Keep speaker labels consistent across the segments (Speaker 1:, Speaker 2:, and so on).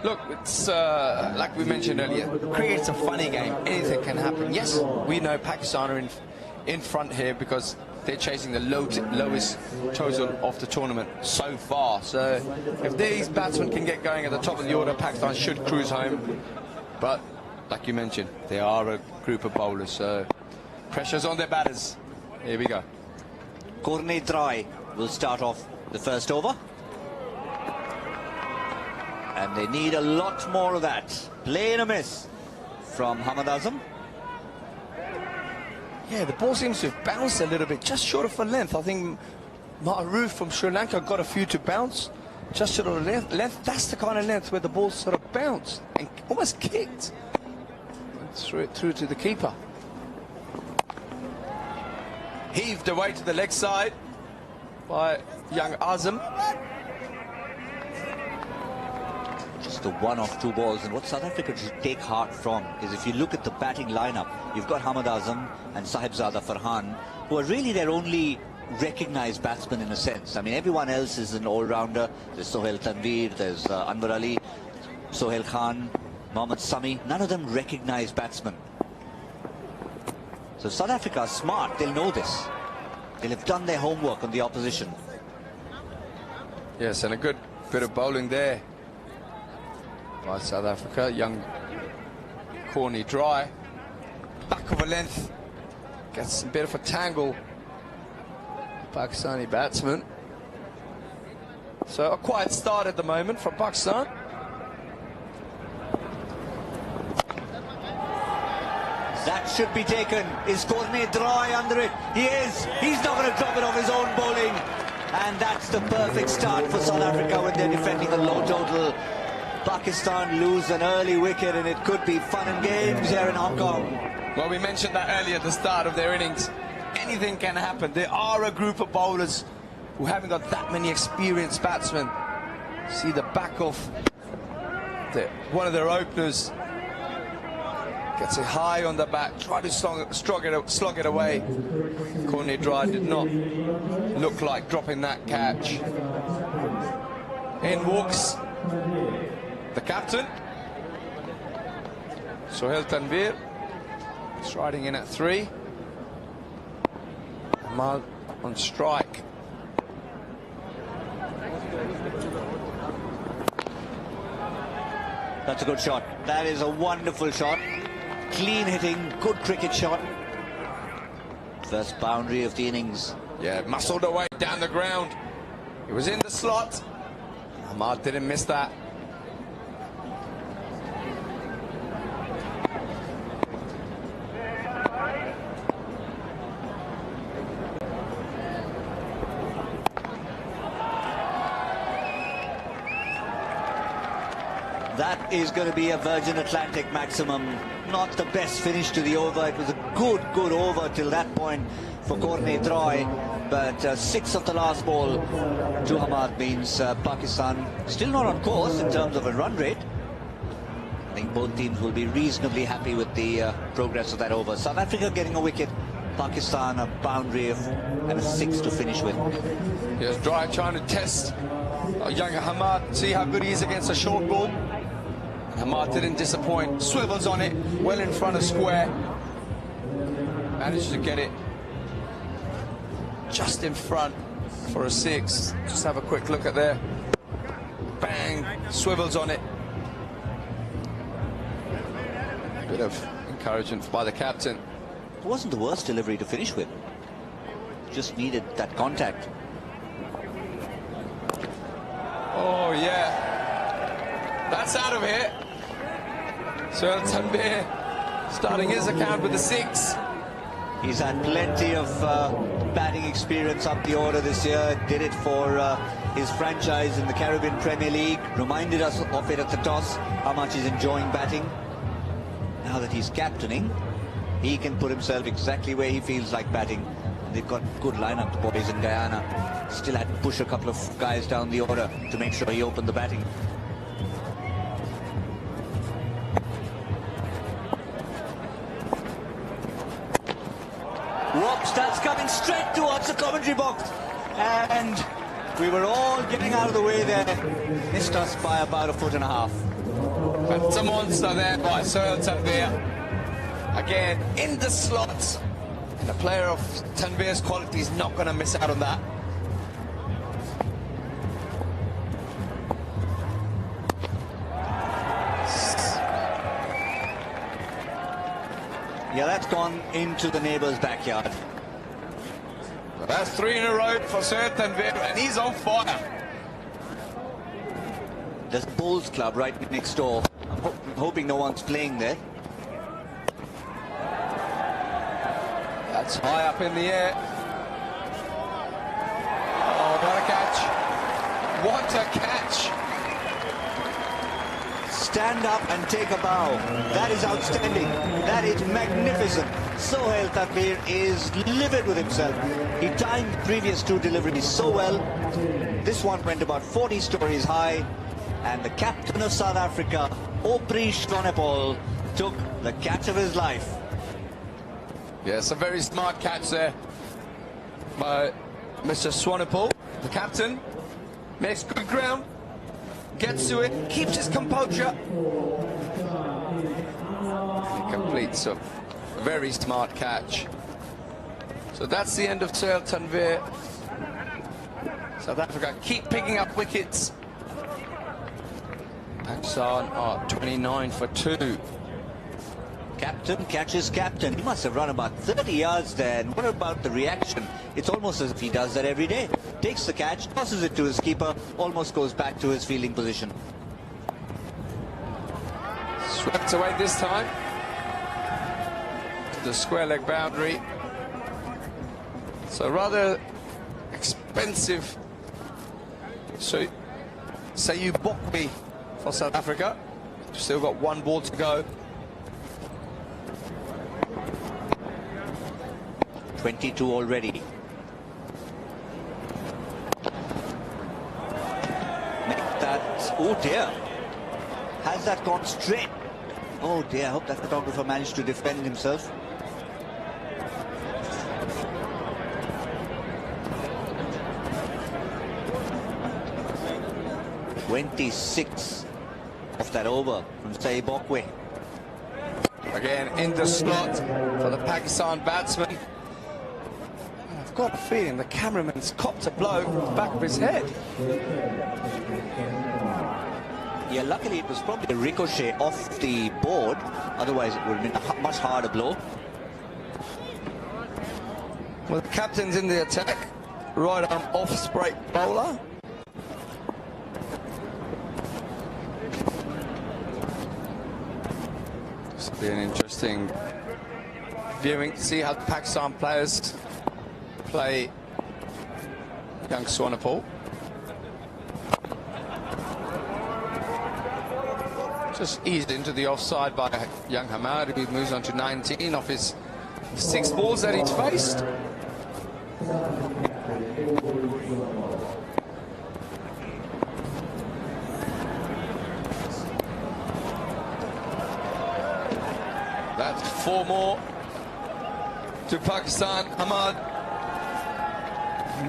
Speaker 1: Look, it's like we mentioned earlier, cricket's a funny game. Anything can happen. Yes, we know Pakistan are in front here because they're chasing the lowest total of the tournament so far. So if these batsmen can get going at the top of the order, Pakistan should cruise home. But like you mentioned, they are a group of bowlers, so pressure's on their batters. Here we go.
Speaker 2: Cric72 will start off the first over. And they need a lot more of that. Play and a miss from Hamad Hazam.
Speaker 1: Yeah, the ball seems to have bounced a little bit, just short of a length. I think Maharoof from Sri Lanka got a few to bounce, just short of a length. That's the kind of length where the ball sort of bounced and almost kicked. And threw it through to the keeper. Heaved away to the leg side by young Hazam.
Speaker 2: Just the one off two balls, and what South Africa should take heart from is if you look at the batting lineup, you've got Hamad Hazam and Sahibzada Farhan, who are really their only recognized batsmen in a sense. I mean, everyone else is an all-rounder. There's Sohail Tanveer, there's Anwar Ali, Sohail Khan, Mohammad Sami. None of them recognized batsmen. So South Africa are smart. They'll know this. They'll have done their homework on the opposition.
Speaker 1: Yes, and a good bit of bowling there by South Africa. Young Cric72, back of a length, gets a bit of a tangle. Pakistani batsman. So a quiet start at the moment from Pakistan.
Speaker 2: That should be taken. Is Cric72 under it? He is. He's not going to drop it off his own bowling. And that's the perfect start for South Africa when they're defending a low total. Pakistan lose an early wicket, and it could be fun and games here in Hong Kong.
Speaker 1: Well, we mentioned that earlier at the start of their innings. Anything can happen. They are a group of bowlers who haven't got that many experienced batsmen. See the back of one of their openers. Gets it high on the bat, try to slog it away. Cric72 did not look like dropping that catch. In walks the captain, Sohail Tanveer, striding in at 3. Hamad on strike.
Speaker 2: That's a good shot. That is a wonderful shot. Clean hitting, good cricket shot. First boundary of the innings.
Speaker 1: Yeah, muscled away down the ground. It was in the slot. Hamad didn't miss that.
Speaker 2: That is going to be a Virgin Atlantic maximum. Not the best finish to the over. It was a good over till that point for Cric72. But 6 of the last ball to Hamad means Pakistan still not on course in terms of a run rate. I think both teams will be reasonably happy with the progress of that over. South Africa getting a wicket, Pakistan a boundary and a 6 to finish with.
Speaker 1: Yes, Dry trying to test young Hamad, see how good he is against a short ball. Hamad didn't disappoint, swivels on it, well in front of square. Manages to get it just in front for a 6. Just have a quick look at there. Bang, swivels on it. Bit of encouragement by the captain.
Speaker 2: It wasn't the worst delivery to finish with. Just needed that contact.
Speaker 1: Oh yeah, that's out of here. Sohail Tanveer starting his account with a 6.
Speaker 2: He's had plenty of batting experience up the order this year. Did it for his franchise in the Caribbean Premier League. Reminded us of it at the toss, how much he's enjoying batting. Now that he's captaining, he can put himself exactly where he feels like batting. And they've got good lineup, the boys in Guyana. Still had to push a couple of guys down the order to make sure he opened the batting. Whoops, that's coming straight towards the commentary box. And We were all getting out of the way there. Missed us by about 1.5 feet.
Speaker 1: That's a monster there by Sohail Tanveer. Again, in the slot. And a player of Tanveer's quality is not going to miss out on that.
Speaker 2: Yeah, that's gone into the neighbour's backyard.
Speaker 1: So that's 3 in a row for Sohail Tanveer, and he's on fire.
Speaker 2: There's a bowls club right next door. I'm hoping no one's playing there.
Speaker 1: That's high up in the air. Oh, what a catch. What a catch.
Speaker 2: Stand up and take a bow. That is outstanding. That is magnificent. Sohail Tanveer is livid with himself. He timed the previous 2 deliveries so well. This one went about 40 stories high. And the captain of South Africa, Opri Swanepoel, took the catch of his life.
Speaker 1: Yes, a very smart catch there by Mr. Swanepoel. The captain makes good ground, gets to it, keeps his composure. He completes a very smart catch. So that's the end of Sohail Tanveer. South Africa keep picking up wickets. Pakistan are 29 for 2.
Speaker 2: Captain catches captain. He must have run about 30 yards there. And what about the reaction? It's almost as if he does that every day. Takes the catch, tosses it to his keeper, almost goes back to his fielding position.
Speaker 1: Swept away this time. To the square leg boundary. So rather expensive. So Sayu Bokwe for South Africa. Still got 1 ball to go.
Speaker 2: 22 already. Make that. Oh dear. Has that gone straight? Oh dear. I hope that photographer managed to defend himself. .26 of that over from Sayu Bokwe.
Speaker 1: Again in the slot for the Pakistan batsman. I've got a feeling the cameraman's copped a blow to the back of his head.
Speaker 2: Yeah, luckily it was probably a ricochet off the board. Otherwise it would have been a much harder blow.
Speaker 1: Well, the captain's in the attack. Right arm off break bowler. This will be an interesting viewing to see how the Pakistan players play young Swanepoel. Just eased into the offside by young Hamad, who moves on to 19 off his 6 balls that he's faced. That's 4 more to Pakistan. Hamad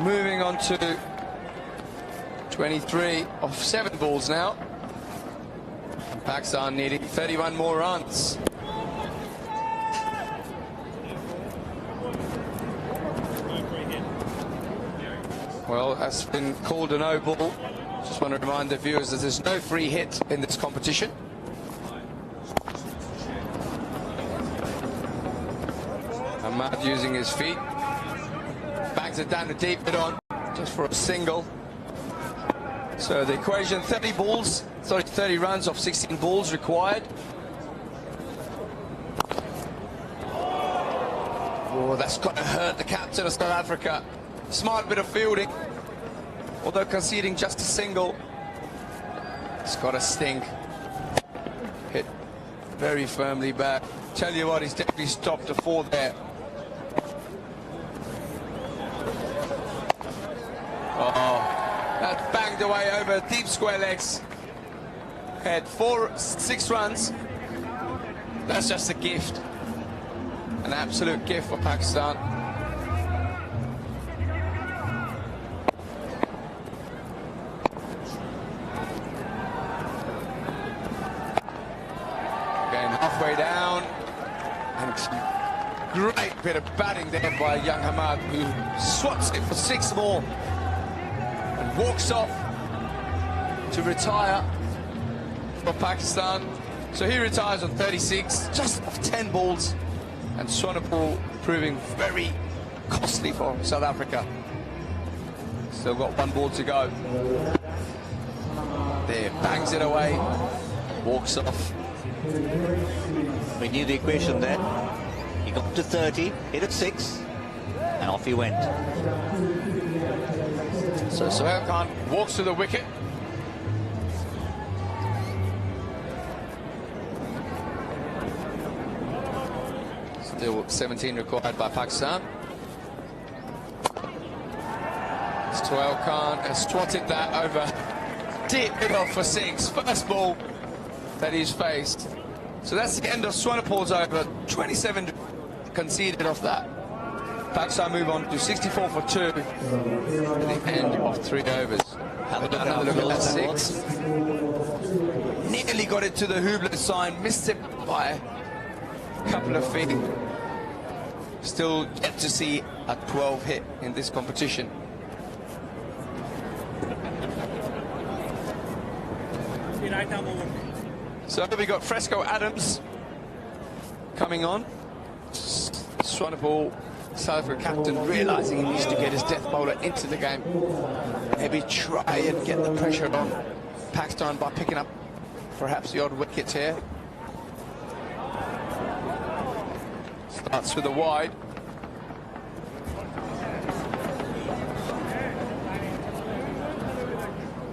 Speaker 1: moving on to 23 of 7 balls now. Pakistan needing 31 more runs. Well, that's been called a no ball. Just want to remind the viewers that there's no free hit in this competition. Hamad using his feet. Bangs it down the deep mid on, just for a single. So the equation, 30 runs off 16 balls required. Oh, that's got to hurt the captain of South Africa. Smart bit of fielding, although conceding just a single. It's got to sting. Hit very firmly back. Tell you what, he's definitely stopped a 4 there. Oh, that banged away over deep square legs. Had 6 runs. That's just a gift. An absolute gift for Pakistan. halfway down. And great bit of batting there by young Hamad, who swats it for 6 more and walks off to retire for Pakistan. So he retires on 36, just off 10 balls, and Swanepoel proving very costly for South Africa. Still got 1 ball to go. There, bangs it away, walks off.
Speaker 2: We knew the equation there. He got to 30, hit at 6, and off he went.
Speaker 1: So Sohail Khan walks to the wicket. Still 17 required by Pakistan. Sohail Khan has swatted that over deep middle for 6. First ball that he's faced. So that's the end of Swanepoel's over. 27 conceded off that. Pakistan move on to 64 for 2 at the end of 3 overs. Another look at that 6. Nearly got it to the Hubler sign, missed it by a couple of feet. Still yet to see a 12 hit in this competition. So we got Fresco Adams coming on. Swanepoel, South Africa captain, realising he needs to get his death bowler into the game. Maybe try and get the pressure on Pakistan by picking up perhaps the odd wicket here. Starts with a wide.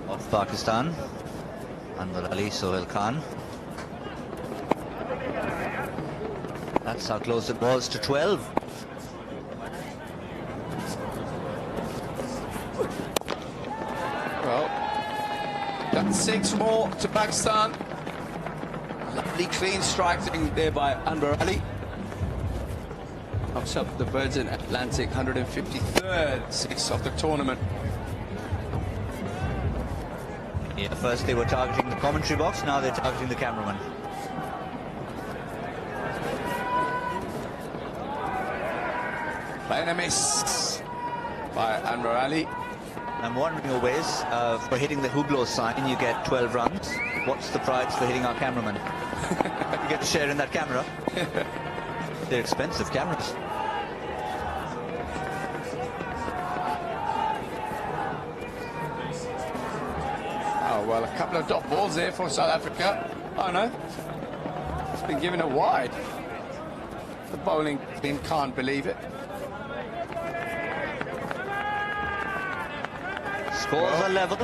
Speaker 2: Of Pakistan, Anwar Ali, Sohail Khan. That's how close it was to 12.
Speaker 1: Well, that's 6 more to Pakistan. Lovely clean striking there by Anwar Ali. Knocks up the Virgin Atlantic 153rd 6 of the tournament.
Speaker 2: Yeah, first they were targeting the commentary box, now they're targeting the cameraman.
Speaker 1: Playing a miss by Anwar Ali.
Speaker 2: I'm wondering always, for hitting the Hublot sign, you get 12 runs. What's the prize for hitting our cameraman? You get to share in that camera. They're expensive cameras.
Speaker 1: Oh, well, a couple of dot balls there for South Africa. Oh, no. It's been given a wide. The bowling team can't believe it.
Speaker 2: Scores are level.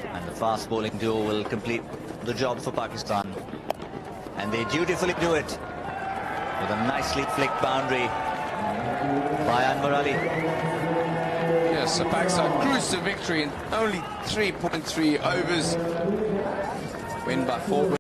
Speaker 2: And the fast bowling duo will complete the job for Pakistan. And they dutifully do it with a nicely flicked boundary by Anwar Ali.
Speaker 1: Yes, so Pakistan cruised to victory in only 3.3 overs. Win by 4.